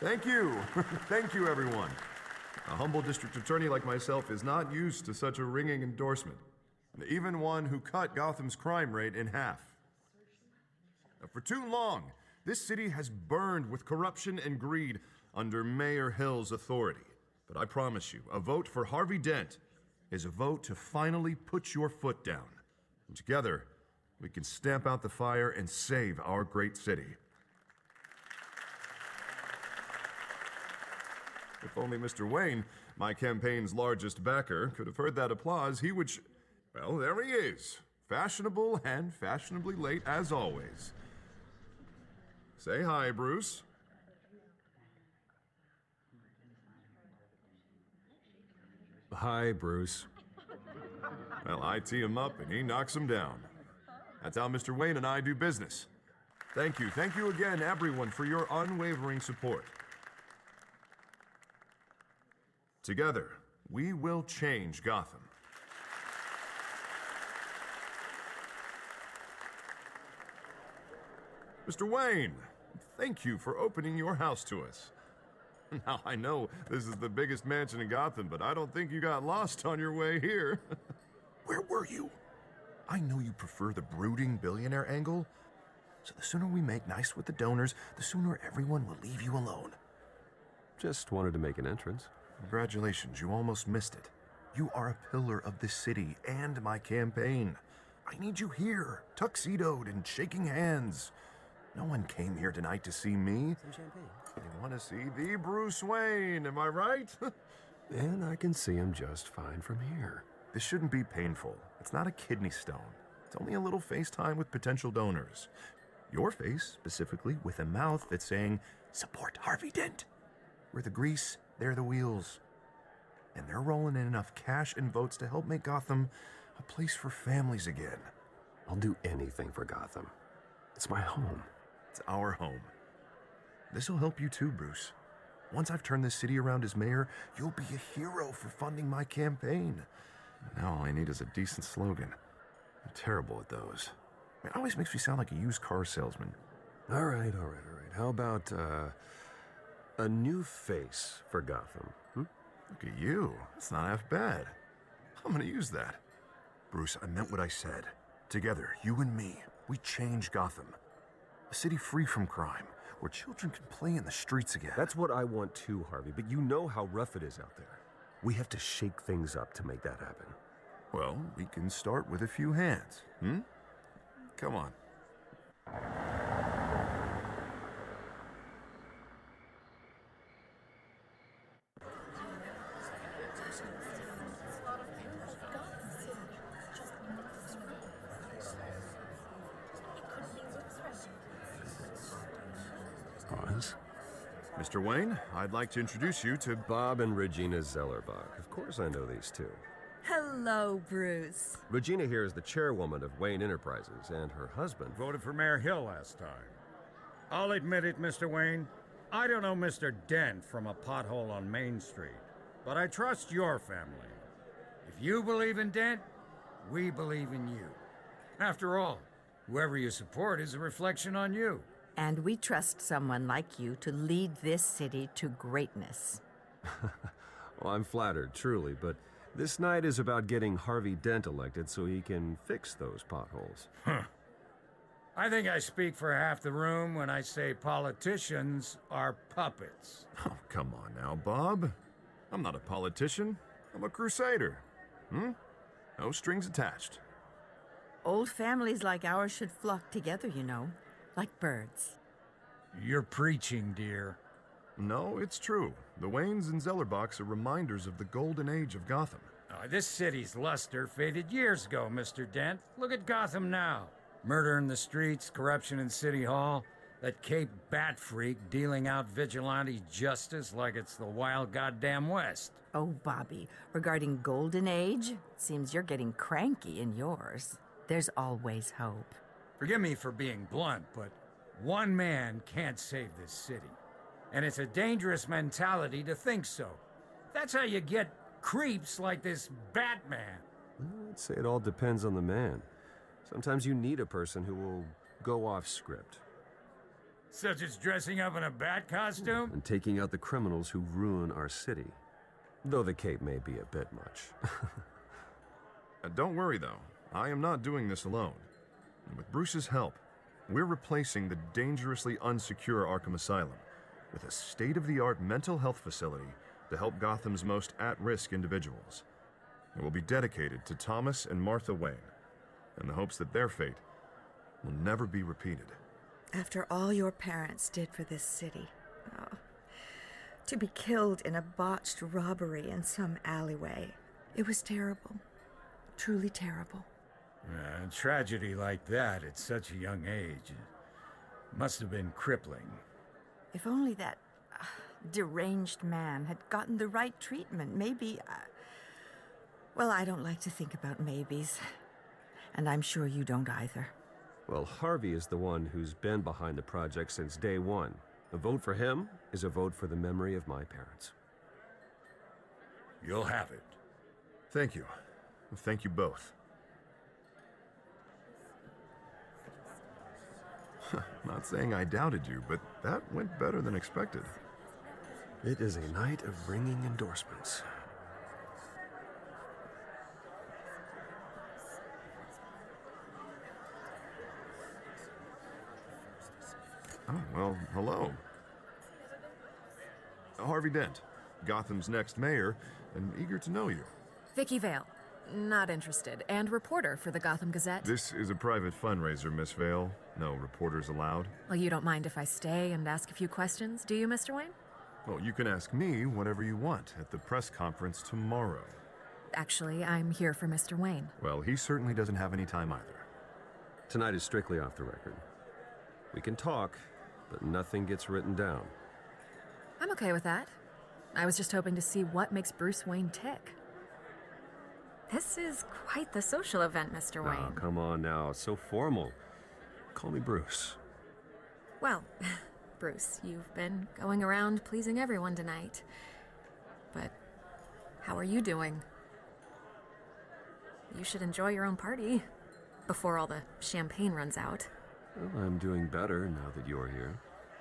Thank you. Thank you, everyone. A humble district attorney like myself is not used to such a ringing endorsement. Even one who cut Gotham's crime rate in half. For too long, this city has burned with corruption and greed under Mayor Hill's authority. But I promise you, a vote for Harvey Dent is a vote to finally put your foot down. And together, we can stamp out the fire and save our great city. If only Mr. Wayne, my campaign's largest backer, could have heard that applause, he would... Well, there he is. Fashionable and fashionably late as always. Say hi, Bruce. Hi, Bruce. Well, I tee him up and he knocks him down. That's how Mr. Wayne and I do business. Thank you. Thank you again, everyone, for your unwavering support. Together, we will change Gotham. Mr. Wayne, thank you for opening your house to us. Now, I know this is the biggest mansion in Gotham, but I don't think you got lost on your way here. Where were you? I know you prefer the brooding billionaire angle, so the sooner we make nice with the donors, the sooner everyone will leave you alone. Just wanted to make an entrance. Congratulations, you almost missed it. You are a pillar of this city and my campaign. I need you here, tuxedoed and shaking hands. No one came here tonight to see me. Some champagne. They want to see the Bruce Wayne, am I right? And I can see him just fine from here. This shouldn't be painful. It's not a kidney stone. It's only a little FaceTime with potential donors. Your face, specifically, with a mouth that's saying, support Harvey Dent. We're the grease, they're the wheels. And they're rolling in enough cash and votes to help make Gotham a place for families again. I'll do anything for Gotham. It's my home. It's our home. This'll help you too, Bruce. Once I've turned this city around as mayor, you'll be a hero for funding my campaign. Now all I need is a decent slogan. I'm terrible at those. It always makes me sound like a used car salesman. All right. How about, a new face for Gotham? Look at you. That's not half bad. I'm gonna use that. Bruce, I meant what I said. Together, you and me, we change Gotham. A city free from crime, where children can play in the streets again. That's what I want too, Harvey, but you know how rough it is out there. We have to shake things up to make that happen. Well, we can start with a few hands, Come on. Pause. Mr. Wayne, I'd like to introduce you to Bob and Regina Zellerbach. Of course I know these two. Hello, Bruce. Regina here is the chairwoman of Wayne Enterprises, and her husband... Voted for Mayor Hill last time. I'll admit it, Mr. Wayne. I don't know Mr. Dent from a pothole on Main Street, but I trust your family. If you believe in Dent, we believe in you. After all, whoever you support is a reflection on you. And we trust someone like you to lead this city to greatness. Well, I'm flattered, truly, but this night is about getting Harvey Dent elected so he can fix those potholes. I think I speak for half the room when I say politicians are puppets. Oh, come on now, Bob. I'm not a politician. I'm a crusader. No strings attached. Old families like ours should flock together, you know, like birds. You're preaching, dear. No, it's true. The Waynes and Zellerbachs are reminders of the golden age of Gotham. This city's luster faded years ago, Mr. Dent. Look at Gotham now. Murder in the streets, corruption in City Hall, that Cape Bat freak dealing out vigilante justice like it's the wild goddamn West. Oh, Bobby, regarding Golden Age, seems you're getting cranky in yours. There's always hope. Forgive me for being blunt, but one man can't save this city. And it's a dangerous mentality to think so. That's how you get creeps like this Batman. I'd say it all depends on the man. Sometimes you need a person who will go off script. Such as dressing up in a bat costume? And taking out the criminals who ruin our city. Though the cape may be a bit much. Don't worry, though. I am not doing this alone. And with Bruce's help, we're replacing the dangerously unsecure Arkham Asylum with a state-of-the-art mental health facility to help Gotham's most at-risk individuals. It will be dedicated to Thomas and Martha Wayne, in the hopes that their fate will never be repeated. After all your parents did for this city, oh, to be killed in a botched robbery in some alleyway, it was terrible. Truly terrible. A tragedy like that at such a young age must have been crippling. If only that deranged man had gotten the right treatment, maybe. Well, I don't like to think about maybes. And I'm sure you don't either. Well, Harvey is the one who's been behind the project since day one. A vote for him is a vote for the memory of my parents. You'll have it. Thank you. Thank you both. Not saying I doubted you, but that went better than expected. It is a night of ringing endorsements. Oh, well, hello. Harvey Dent, Gotham's next mayor, and eager to know you. Vicki Vale. Not interested. And reporter for the Gotham Gazette. This is a private fundraiser, Miss Vale. No reporters allowed. Well, you don't mind if I stay and ask a few questions, do you, Mr. Wayne? Well, you can ask me whatever you want at the press conference tomorrow. Actually, I'm here for Mr. Wayne. Well, he certainly doesn't have any time either. Tonight is strictly off the record. We can talk, but nothing gets written down. I'm okay with that. I was just hoping to see what makes Bruce Wayne tick. This is quite the social event, Mr. Wayne. Oh, come on now. It's so formal. Call me Bruce. Well, Bruce, you've been going around pleasing everyone tonight. But how are you doing? You should enjoy your own party before all the champagne runs out. Well, I'm doing better now that you're here.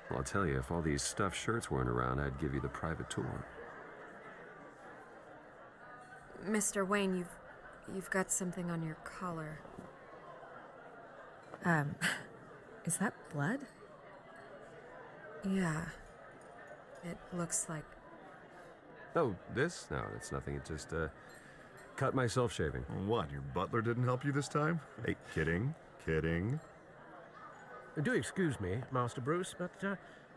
Well, I'll tell you, if all these stuffed shirts weren't around, I'd give you the private tour. Mr. Wayne, you've got something on your collar. Is that blood? Yeah. It looks like... Oh, this? No, it's nothing. It just, cut myself shaving. What, your butler didn't help you this time? Hey, kidding, kidding. Do excuse me, Master Bruce, but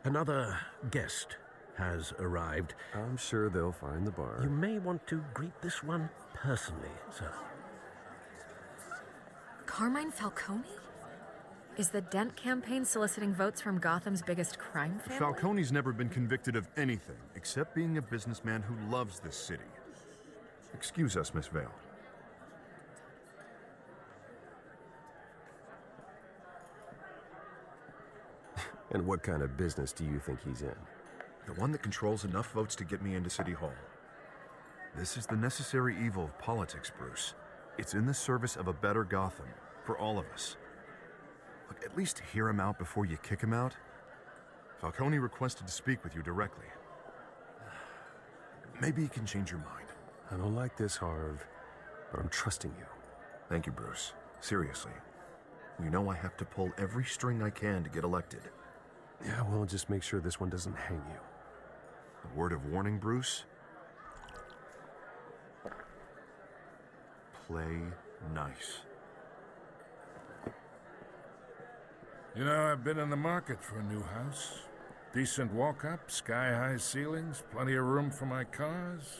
another guest has arrived. I'm sure they'll find the bar. You may want to greet this one personally, sir. Carmine Falcone? Is the Dent campaign soliciting votes from Gotham's biggest crime family? Falcone's never been convicted of anything except being a businessman who loves this city. Excuse us, Miss Vale. And what kind of business do you think he's in? The one that controls enough votes to get me into City Hall. This is the necessary evil of politics, Bruce. It's in the service of a better Gotham, for all of us. Look, at least hear him out before you kick him out. Falcone requested to speak with you directly. Maybe he can change your mind. I don't like this, Harv, but I'm trusting you. Thank you, Bruce. Seriously. You know I have to pull every string I can to get elected. Yeah, well, just make sure this one doesn't hang you. A word of warning, Bruce? Play nice. You know, I've been in the market for a new house. Decent walk-up, sky-high ceilings, plenty of room for my cars.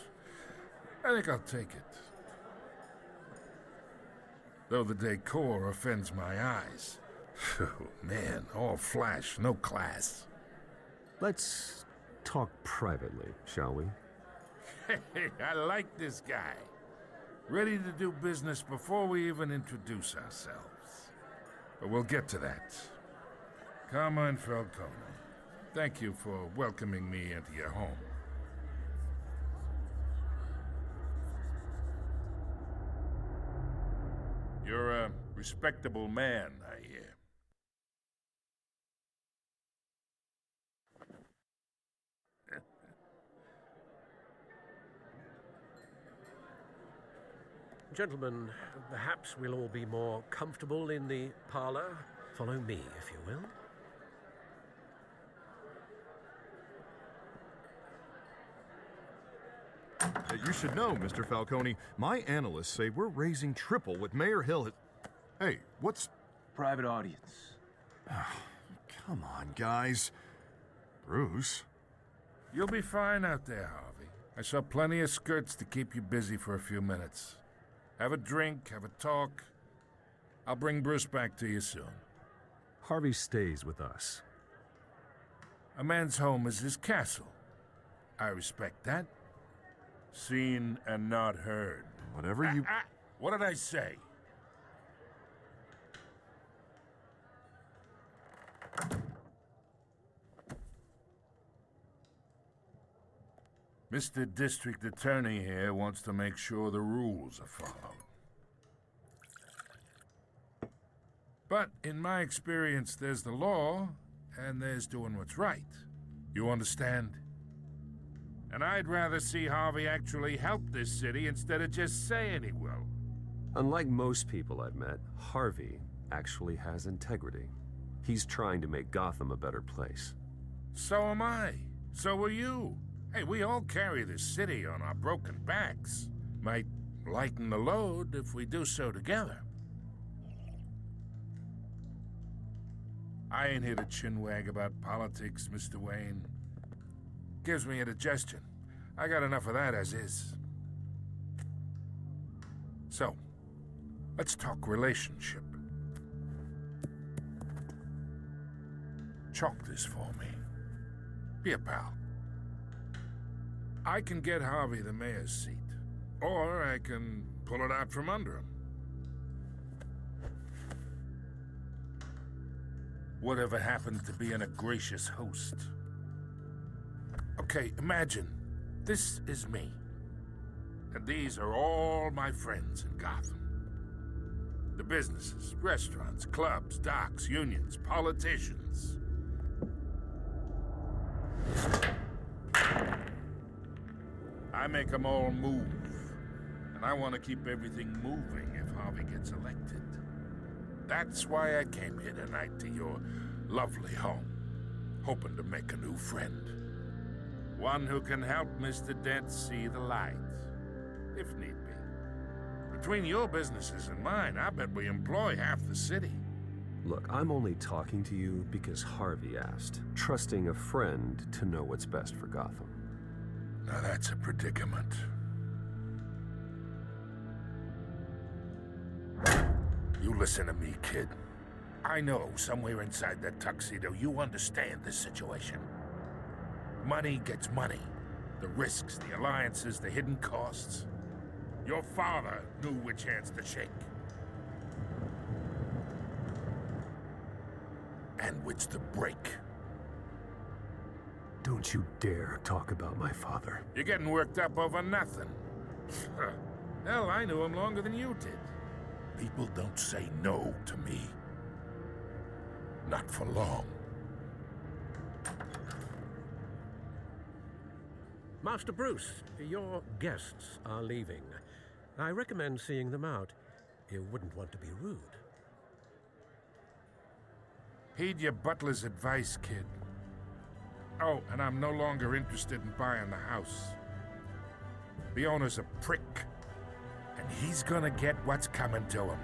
I think I'll take it. Though the decor offends my eyes. Oh, man, all flash, no class. Let's talk privately, shall we? Hey, I like this guy. Ready to do business before we even introduce ourselves. But we'll get to that. Carmine Falcone, thank you for welcoming me into your home. You're a respectable man, I hear. Gentlemen, perhaps we'll all be more comfortable in the parlor. Follow me, if you will. You should know, Mr. Falcone, my analysts say we're raising triple what Mayor Hill has... Hey, what's... Private audience. Come on, guys. Bruce? You'll be fine out there, Harvey. I saw plenty of skirts to keep you busy for a few minutes. Have a drink, have a talk. I'll bring Bruce back to you soon. Harvey stays with us. A man's home is his castle. I respect that. Seen and not heard. Whatever you... What did I say? Mr. District Attorney here wants to make sure the rules are followed. But in my experience, there's the law, and there's doing what's right. You understand? And I'd rather see Harvey actually help this city instead of just saying he will. Unlike most people I've met, Harvey actually has integrity. He's trying to make Gotham a better place. So am I. So are you. Hey, we all carry this city on our broken backs. Might lighten the load if we do so together. I ain't here to chinwag about politics, Mr. Wayne. Gives me indigestion. I got enough of that as is. So, let's talk relationship. Chalk this for me. Be a pal. I can get Harvey the mayor's seat, or I can pull it out from under him. Whatever happened to being a gracious host? Okay, imagine, this is me. And these are all my friends in Gotham. The businesses, restaurants, clubs, docks, unions, politicians. I make them all move. And I want to keep everything moving if Harvey gets elected. That's why I came here tonight to your lovely home, hoping to make a new friend. One who can help Mr. Dent see the light, if need be. Between your businesses and mine, I bet we employ half the city. Look, I'm only talking to you because Harvey asked, trusting a friend to know what's best for Gotham. Now that's a predicament. You listen to me, kid. I know somewhere inside that tuxedo you understand this situation. Money gets money. The risks, the alliances, the hidden costs. Your father knew which hands to shake. And which to break. Don't you dare talk about my father. You're getting worked up over nothing. Hell, I knew him longer than you did. People don't say no to me. Not for long. Master Bruce, your guests are leaving. I recommend seeing them out. You wouldn't want to be rude. Heed your butler's advice, kid. Oh, and I'm no longer interested in buying the house. The owner's a prick, and he's gonna get what's coming to him.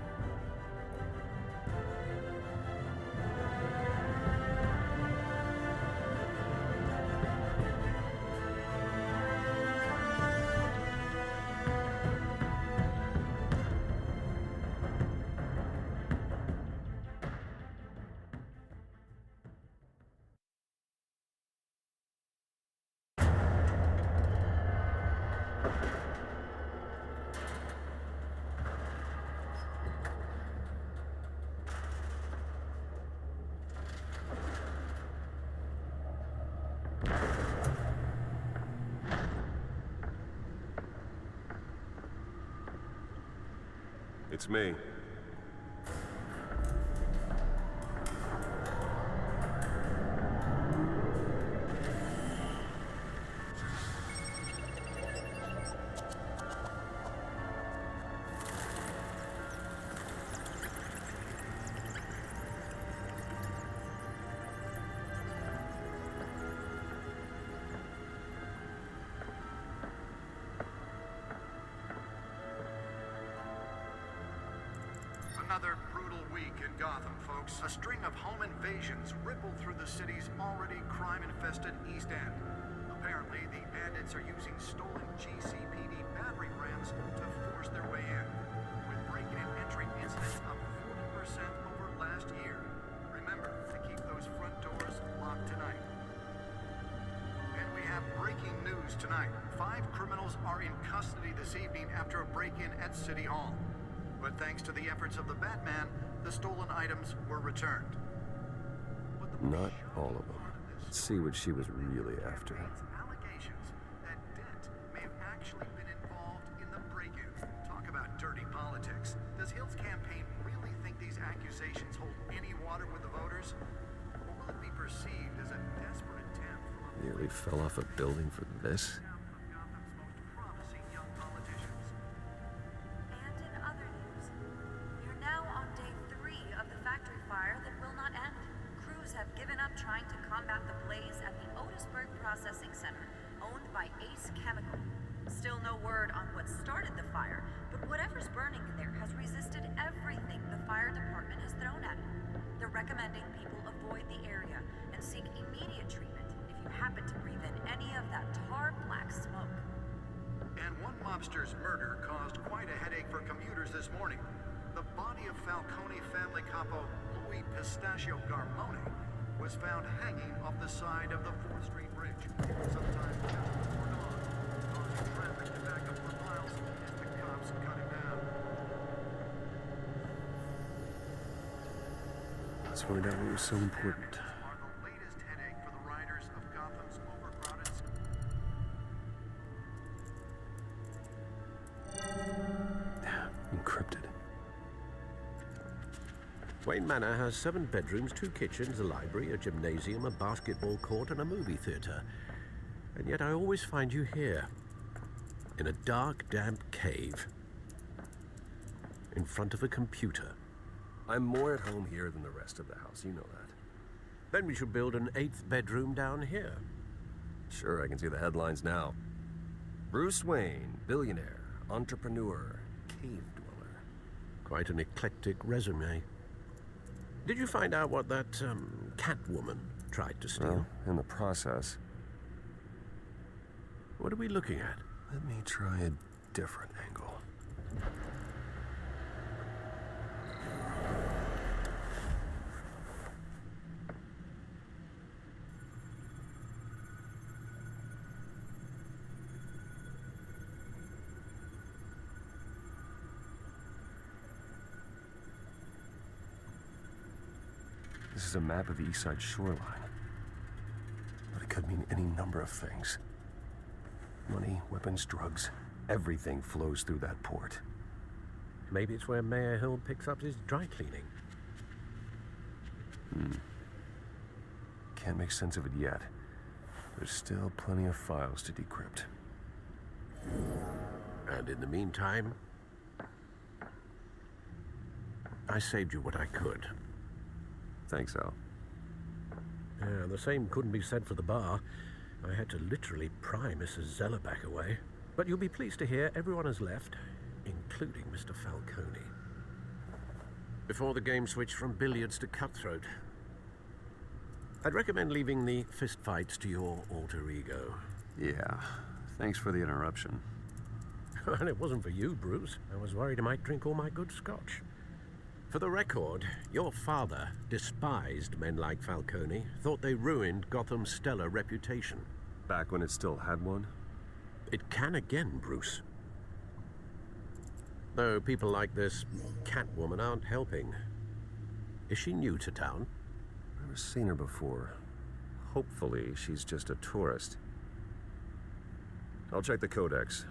It's me. another brutal week in Gotham, folks. A string of home invasions rippled through the city's already crime-infested East End. Apparently, the bandits are using stolen GCPD battering rams to force their way in, with breaking and entering incidents up 40% over last year. Remember to keep those front doors locked tonight. And we have breaking news tonight. 5 criminals are in custody this evening after a break-in at City Hall. But thanks to the efforts of the Batman, the stolen items were returned. Not all of them. Let's see what she was really after. Allegations that Dent may have actually been involved in the break-in. Talk about dirty politics. Does Hill's campaign really think these accusations hold any water with the voters? Or will it be perceived as a desperate attempt from a Nearly fell off a building for this. Gotham's most promising young politicians? And in other news, you're now on day 3 of the factory fire that will not end. Crews have given up trying to combat the blaze at the Otisburg Processing Center, owned by Ace Chemical. Still no word on what started the fire, but whatever's burning in there has resisted everything the fire department has thrown at it. They're recommending people avoid the area and seek immediate treatment if you happen to breathe in any of that tar black smoke. And one mobster's murder caused quite a headache for commuters this morning. The body of Falcone family capo Louis Pistachio Garmone was found hanging off the side of the 4th Street Bridge, sometime just before dawn, causing traffic to back up for miles as the cops cut him down. Let's find out what was so important. Are the latest headache for the riders of Gotham's overcrowded Encrypted. Wayne Manor has 7 bedrooms, 2 kitchens, a library, a gymnasium, a basketball court, and a movie theater. And yet I always find you here, in a dark, damp cave, in front of a computer. I'm more at home here than the rest of the house, you know that. Then we should build an 8th bedroom down here. Sure, I can see the headlines now. Bruce Wayne, billionaire, entrepreneur, cave dweller. Quite an eclectic resume. Did you find out what that, Catwoman tried to steal? Well, in the process. What are we looking at? Let me try a different angle. This is a map of the East Side shoreline. But it could mean any number of things. Money, weapons, drugs, everything flows through that port. Maybe it's where Mayor Hill picks up his dry cleaning. Can't make sense of it yet. There's still plenty of files to decrypt. And in the meantime, I saved you what I could. Thanks, Al. Yeah, the same couldn't be said for the bar. I had to literally pry Mrs. Zellerback away. But you'll be pleased to hear everyone has left, including Mr. Falcone. Before the game switched from billiards to cutthroat. I'd recommend leaving the fistfights to your alter ego. Yeah, thanks for the interruption. And it wasn't for you, Bruce. I was worried I might drink all my good scotch. For the record, your father despised men like Falcone, thought they ruined Gotham's stellar reputation. Back when it still had one? It can again, Bruce. Though people like this Catwoman aren't helping. Is she new to town? Never seen her before. Hopefully, she's just a tourist. I'll check the codex.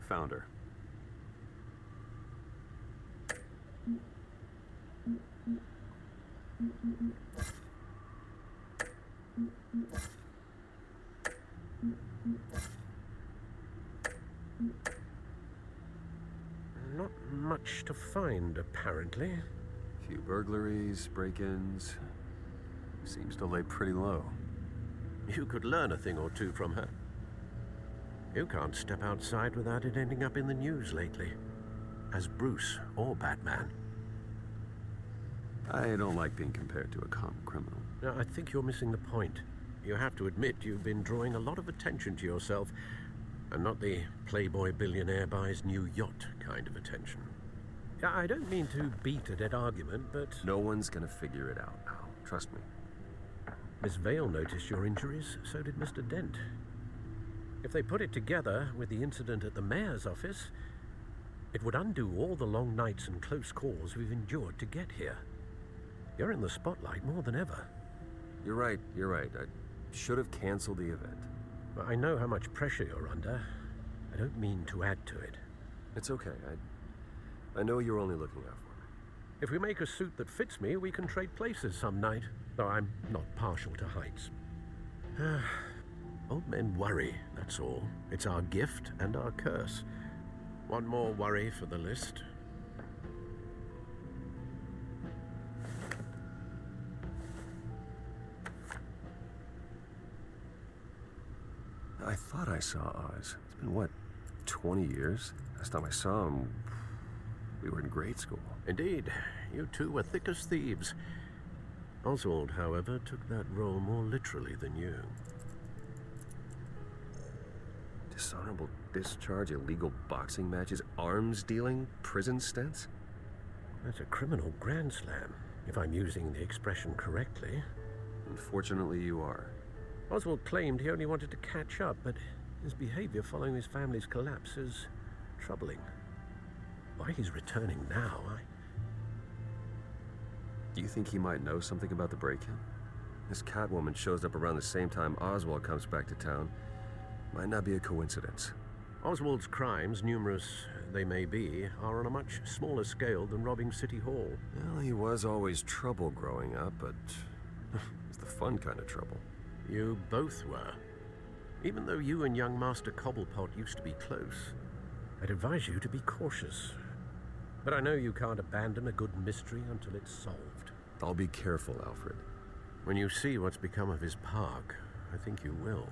Found her. Not much to find, apparently. Few burglaries, break-ins. Seems to lay pretty low. You could learn a thing or two from her. You can't step outside without it ending up in the news lately. As Bruce or Batman. I don't like being compared to a common criminal. Now, I think you're missing the point. You have to admit you've been drawing a lot of attention to yourself, and not the playboy billionaire buys new yacht kind of attention. I don't mean to beat a dead argument, but... No one's gonna figure it out now. Trust me. Miss Vale noticed your injuries, so did Mr. Dent. If they put it together with the incident at the mayor's office, it would undo all the long nights and close calls we've endured to get here. You're in the spotlight more than ever. You're right. I should have canceled the event. I know how much pressure you're under. I don't mean to add to it. It's okay. I know you're only looking out for me. If we make a suit that fits me, we can trade places some night, though I'm not partial to heights. Old men worry, that's all. It's our gift and our curse. One more worry for the list. I thought I saw Oz. It's been, what, 20 years? Last time I saw him, we were in grade school. Indeed, you two were thick as thieves. Oswald, however, took that role more literally than you. Dishonorable discharge, illegal boxing matches, arms dealing, prison stints? That's a criminal grand slam, if I'm using the expression correctly. Unfortunately, you are. Oswald claimed he only wanted to catch up, but his behavior following his family's collapse is troubling. Why he's returning now, Do you think he might know something about the break-in? This Catwoman shows up around the same time Oswald comes back to town. Might not be a coincidence. Oswald's crimes, numerous they may be, are on a much smaller scale than robbing City Hall. Well, he was always trouble growing up, but it's the fun kind of trouble. You both were. Even though you and young Master Cobblepot used to be close, I'd advise you to be cautious. But I know you can't abandon a good mystery until it's solved. I'll be careful, Alfred. When you see what's become of his park, I think you will.